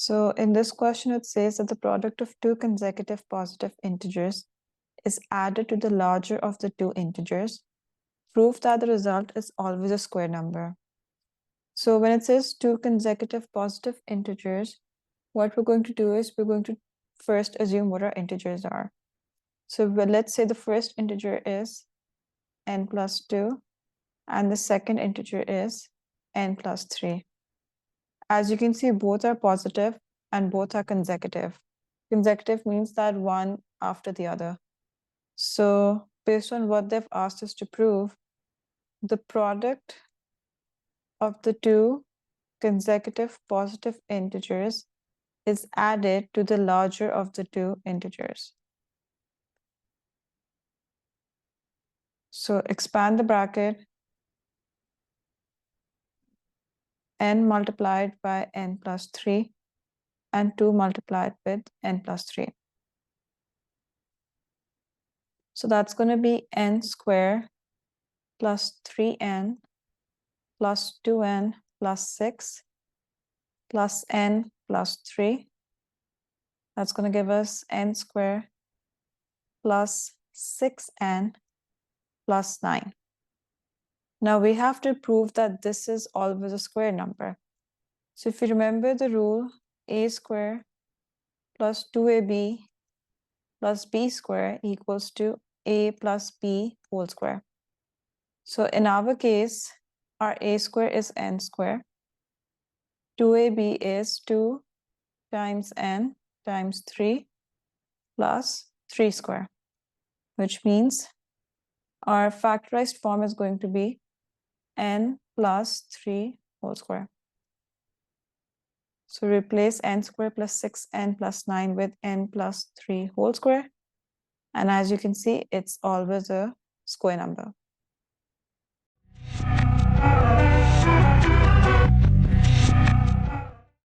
So in this question, it says that the product of two consecutive positive integers is added to the larger of the two integers. Prove that the result is always a square number. So when it says two consecutive positive integers, what we're going to do is we're going to first assume what our integers are. So let's say the first integer is n plus 2 and the second integer is n plus 3. As you can see, both are positive and both are consecutive. Consecutive means that one after the other. So based on what they've asked us to prove, the product of the two consecutive positive integers is added to the larger of the two integers. So expand the bracket, n multiplied by n plus 3 and 2 multiplied with n plus 3. So that's going to be n squared plus 3n plus 2n plus 6 plus n plus 3. That's going to give us n squared plus 6n plus 9. Now we have to prove that this is always a square number. So if you remember the rule, a squared plus 2ab plus b squared equals to a plus b whole square. So in our case, our a square is n squared. 2ab is 2 times n times 3 plus 3 square, which means our factorized form is going to be n plus 3 whole square. So replace n squared plus 6n plus 9 with n plus 3 whole square. And as you can see, it's always a square number.